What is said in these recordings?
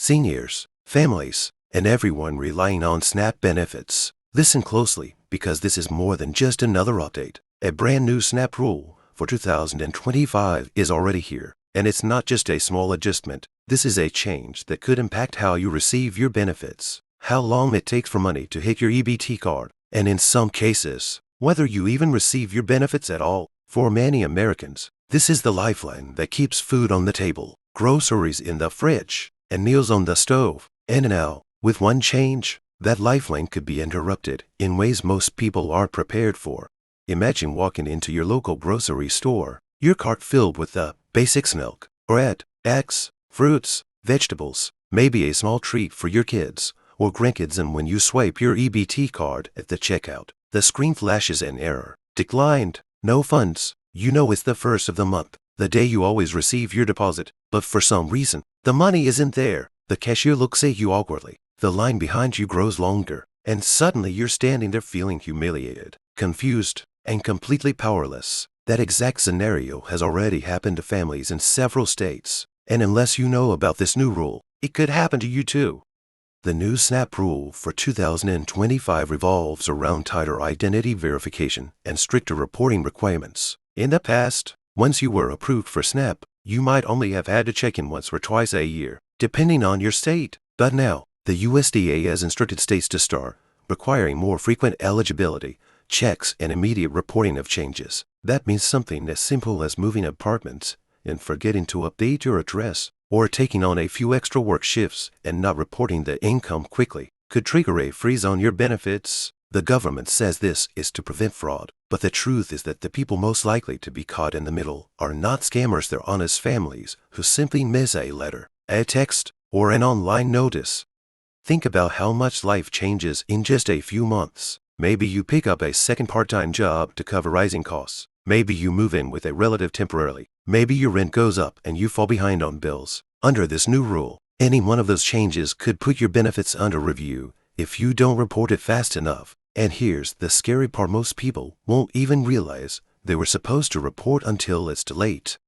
seniors, families, and everyone relying on SNAP benefits. Listen closely, because this is more than just another update. A brand new SNAP rule for 2025 is already here, and it's not just a small adjustment. This is a change that could impact how you receive your benefits, how long it takes for money to hit your EBT card, and in some cases, whether you even receive your benefits at all. For many Americans, this is the lifeline that keeps food on the table, groceries in the fridge, and meals on the stove. And now, with one change, that lifeline could be interrupted in ways most people aren't prepared for. Imagine walking into your local grocery store, your cart filled with the basics: milk, bread, eggs, fruits, vegetables, maybe a small treat for your kids or grandkids, and when you swipe your EBT card at the checkout, the screen flashes an error. Declined. No funds. You know it's the first of the month, the day you always receive your deposit, but for some reason, the money isn't there. The cashier looks at you awkwardly. The line behind you grows longer, and suddenly you're standing there feeling humiliated, confused, and completely powerless. That exact scenario has already happened to families in several states, and unless you know about this new rule, it could happen to you too. The new SNAP rule for 2025 revolves around tighter identity verification and stricter reporting requirements. In the past, once you were approved for SNAP, you might only have had to check in once or twice a year, depending on your state. But now, the USDA has instructed states to start requiring more frequent eligibility checks and immediate reporting of changes. That means something as simple as moving apartments and forgetting to update your address, or taking on a few extra work shifts and not reporting the income quickly, could trigger a freeze on your benefits. The government says this is to prevent fraud, but the truth is that the people most likely to be caught in the middle are not scammers. They're honest families who simply miss a letter, a text, or an online notice. Think about how much life changes in just a few months. Maybe you pick up a second part-time job to cover rising costs. Maybe you move in with a relative temporarily. Maybe your rent goes up and you fall behind on bills. Under this new rule, any one of those changes could put your benefits under review if you don't report it fast enough. And here's the scary part: most people won't even realize they were supposed to report until it's too late.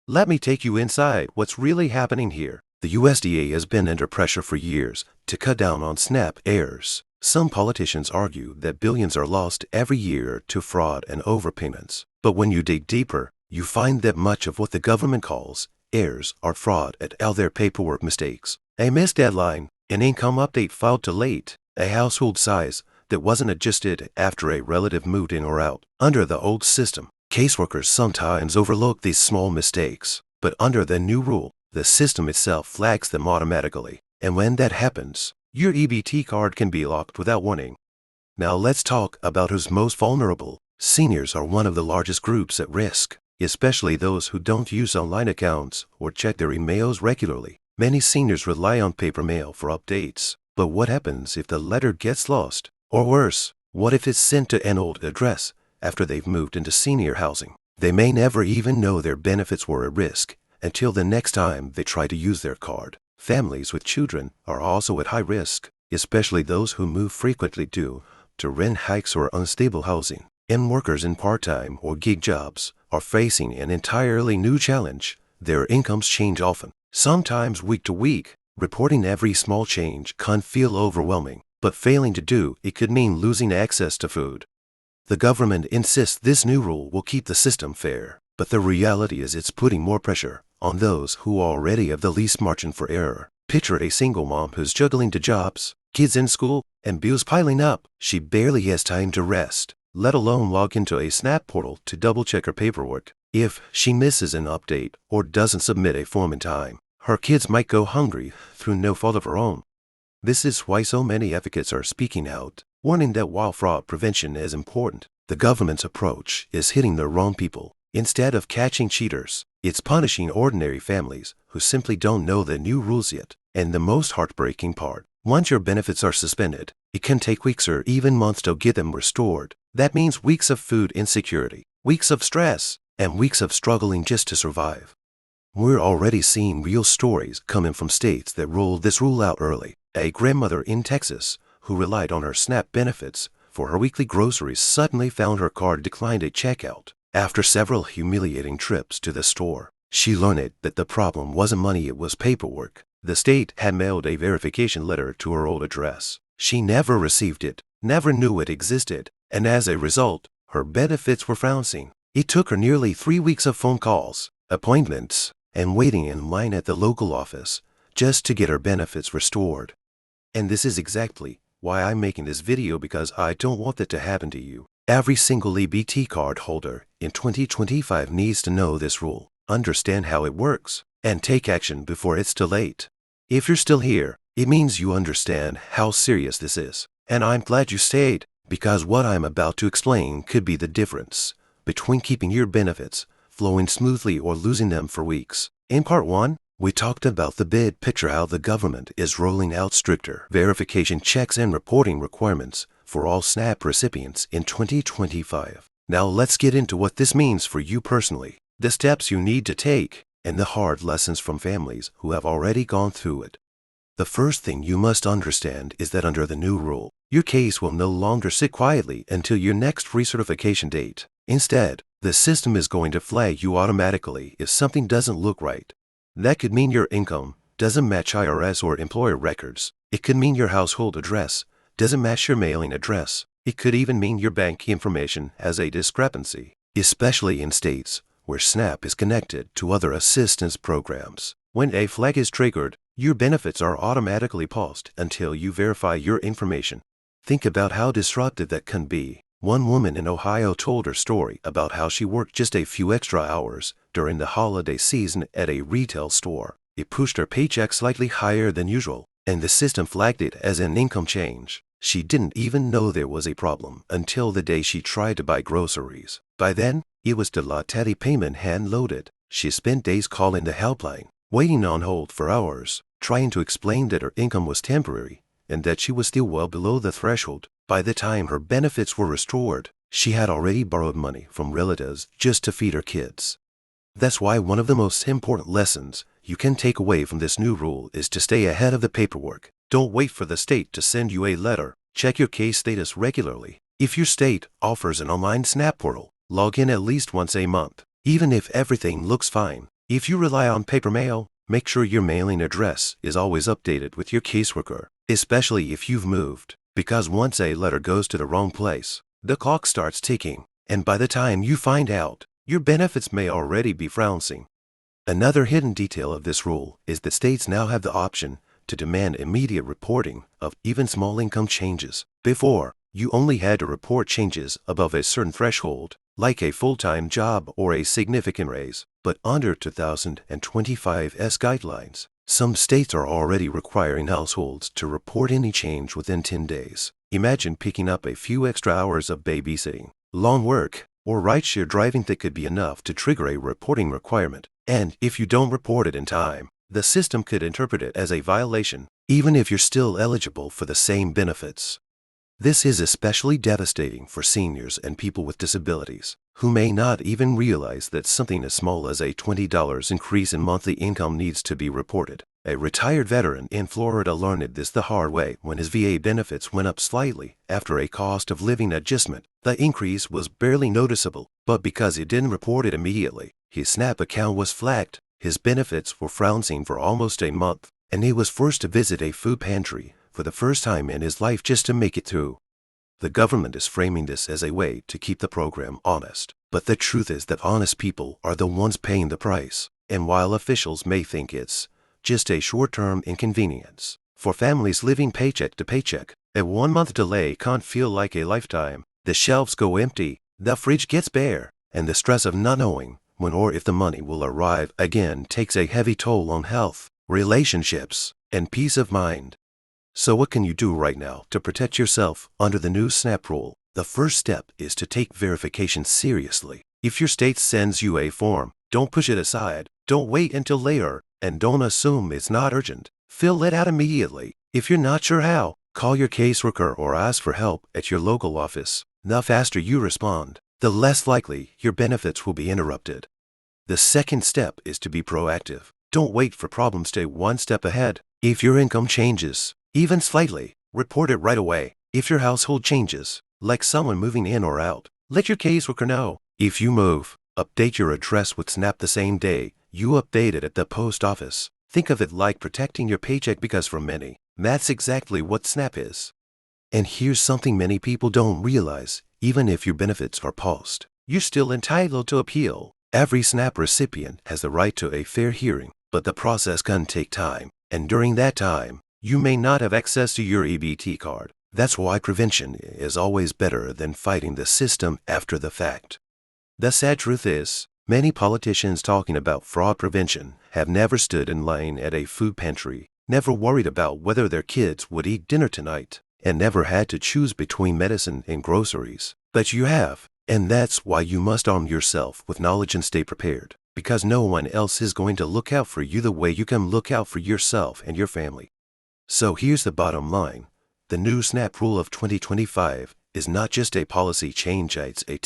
Let me take you inside what's really happening here. The USDA has been under pressure for years to cut down on SNAP errors. Some politicians argue that billions are lost every year to fraud and overpayments. But when you dig deeper, you find that much of what the government calls errors are fraud and other paperwork mistakes. A missed deadline, an income update filed too late, a household size that wasn't adjusted after a relative moved in or out. Under the old system, caseworkers sometimes overlook these small mistakes, but under the new rule, the system itself flags them automatically. And when that happens, your EBT card can be locked without warning. Now let's talk about who's most vulnerable. Seniors are one of the largest groups at risk, especially those who don't use online accounts or check their emails regularly. Many seniors rely on paper mail for updates. But what happens if the letter gets lost? Or worse, what if it's sent to an old address after they've moved into senior housing? They may never even know their benefits were at risk until the next time they try to use their card. Families with children are also at high risk, especially those who move frequently due to rent hikes or unstable housing. And workers in part-time or gig jobs are facing an entirely new challenge. Their incomes change often, sometimes week to week. Reporting every small change can feel overwhelming, but failing to do it could mean losing access to food. The government insists this new rule will keep the system fair, but the reality is it's putting more pressure on those who already have the least margin for error. Picture a single mom who's juggling 2 jobs, kids in school, and bills piling up. She barely has time to rest, let alone log into a SNAP portal to double-check her paperwork. If she misses an update or doesn't submit a form in time, her kids might go hungry through no fault of her own. This is why so many advocates are speaking out, warning that while fraud prevention is important, the government's approach is hitting the wrong people. Instead of catching cheaters, it's punishing ordinary families who simply don't know the new rules yet. And the most heartbreaking part, once your benefits are suspended, it can take weeks or even months to get them restored. That means weeks of food insecurity, weeks of stress, and weeks of struggling just to survive. We're already seeing real stories coming from states that rolled this rule out early. A grandmother in Texas who relied on her SNAP benefits for her weekly groceries suddenly found her card declined at checkout. After several humiliating trips to the store, she learned that the problem wasn't money, it was paperwork. The state had mailed a verification letter to her old address. She never received it, never knew it existed, and as a result, her benefits were frozen. It took her nearly 3 weeks of phone calls, appointments, and waiting in line at the local office just to get her benefits restored. And this is exactly why I'm making this video, because I don't want that to happen to you. Every single EBT card holder in 2025 needs to know this rule, understand how it works, and take action before it's too late. If you're still here, it means you understand how serious this is. And I'm glad you stayed, because what I'm about to explain could be the difference between keeping your benefits flowing smoothly or losing them for weeks. In part 1, we talked about the big picture, how the government is rolling out stricter verification checks and reporting requirements for all SNAP recipients in 2025. Now let's get into what this means for you personally, the steps you need to take, and the hard lessons from families who have already gone through it. The first thing you must understand is that under the new rule, your case will no longer sit quietly until your next recertification date. Instead, the system is going to flag you automatically if something doesn't look right. That could mean your income doesn't match IRS or employer records. It could mean your household address doesn't match your mailing address. It could even mean your bank information has a discrepancy, especially in states where SNAP is connected to other assistance programs. When a flag is triggered, your benefits are automatically paused until you verify your information. Think about how disruptive that can be. One woman in Ohio told her story about how she worked just a few extra hours during the holiday season at a retail store. It pushed her paycheck slightly higher than usual, and the system flagged it as an income change. She didn't even know there was a problem until the day she tried to buy groceries. By then, it was the lottery payment hand-loaded. She spent days calling the helpline, waiting on hold for hours, trying to explain that her income was temporary and that she was still well below the threshold. By the time her benefits were restored, she had already borrowed money from relatives just to feed her kids. That's why one of the most important lessons you can take away from this new rule is to stay ahead of the paperwork. Don't wait for the state to send you a letter. Check your case status regularly. If your state offers an online SNAP portal, log in at least once a month, even if everything looks fine. If you rely on paper mail, make sure your mailing address is always updated with your caseworker, especially if you've moved. Because once a letter goes to the wrong place, the clock starts ticking, and by the time you find out, your benefits may already be frozen. Another hidden detail of this rule is that states now have the option to demand immediate reporting of even small income changes. Before, you only had to report changes above a certain threshold, like a full-time job or a significant raise. But under 2025's guidelines, some states are already requiring households to report any change within 10 days. Imagine picking up a few extra hours of babysitting, lawn work, or rideshare driving that could be enough to trigger a reporting requirement. And if you don't report it in time, the system could interpret it as a violation, even if you're still eligible for the same benefits. This is especially devastating for seniors and people with disabilities, who may not even realize that something as small as a $20 increase in monthly income needs to be reported. A retired veteran in Florida learned this the hard way when his VA benefits went up slightly after a cost of living adjustment. The increase was barely noticeable, but because he didn't report it immediately, his SNAP account was flagged. His benefits were frozen for almost a month, and he was forced to visit a food pantry for the first time in his life just to make it through. The government is framing this as a way to keep the program honest, but the truth is that honest people are the ones paying the price. And while officials may think it's just a short-term inconvenience, for families living paycheck to paycheck, a 1-month delay can't feel like a lifetime. The shelves go empty, the fridge gets bare, and the stress of not knowing when or if the money will arrive again takes a heavy toll on health, relationships, and peace of mind. So what can you do right now to protect yourself under the new SNAP rule? The first step is to take verification seriously. If your state sends you a form, don't push it aside, don't wait until later, and don't assume it's not urgent. Fill it out immediately. If you're not sure how, call your caseworker or ask for help at your local office. The faster you respond, the less likely your benefits will be interrupted. The second step is to be proactive. Don't wait for problems to stay one step ahead. If your income changes, even slightly, report it right away. If your household changes, like someone moving in or out, let your caseworker know. If you move, update your address with SNAP the same day you update it at the post office. Think of it like protecting your paycheck because for many, that's exactly what SNAP is. And here's something many people don't realize. Even if your benefits are paused, you're still entitled to appeal. Every SNAP recipient has the right to a fair hearing, but the process can take time. And during that time, you may not have access to your EBT card. That's why prevention is always better than fighting the system after the fact. The sad truth is, many politicians talking about fraud prevention have never stood in line at a food pantry, never worried about whether their kids would eat dinner tonight, and never had to choose between medicine and groceries. But you have, and that's why you must arm yourself with knowledge and stay prepared, because no one else is going to look out for you the way you can look out for yourself and your family. So here's the bottom line. The new SNAP rule of 2025 is not just a policy change, it's a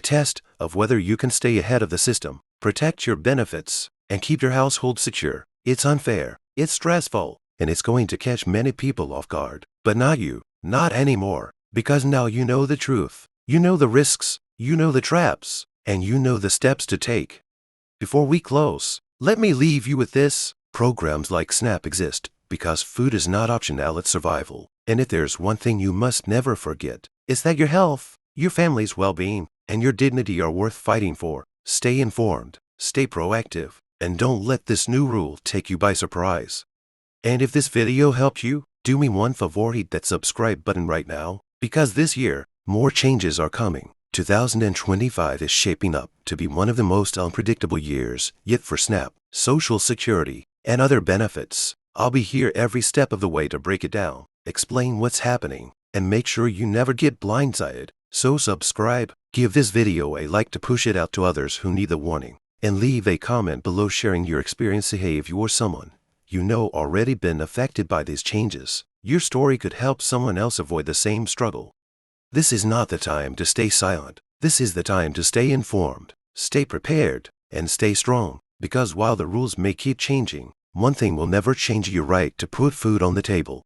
test of whether you can stay ahead of the system, protect your benefits, and keep your household secure. It's unfair, it's stressful, and it's going to catch many people off guard. But not you, not anymore, because now you know the truth. You know the risks, you know the traps, and you know the steps to take. Before we close, let me leave you with this. Programs like SNAP exist because food is not optional, it's survival. And if there's one thing you must never forget, it's that your health, your family's well-being, and your dignity are worth fighting for. Stay informed, stay proactive, and don't let this new rule take you by surprise. And if this video helped you, do me one favor, hit that subscribe button right now, because this year, more changes are coming. 2025 is shaping up to be one of the most unpredictable years yet for SNAP, Social Security, and other benefits. I'll be here every step of the way to break it down, explain what's happening, and make sure you never get blindsided. So subscribe, give this video a like to push it out to others who need the warning, and leave a comment below sharing your experience. Hey, if you're someone you know already been affected by these changes, your story could help someone else avoid the same struggle. This is not the time to stay silent. This is the time to stay informed, stay prepared, and stay strong, because while the rules may keep changing, one thing will never change: your right to put food on the table.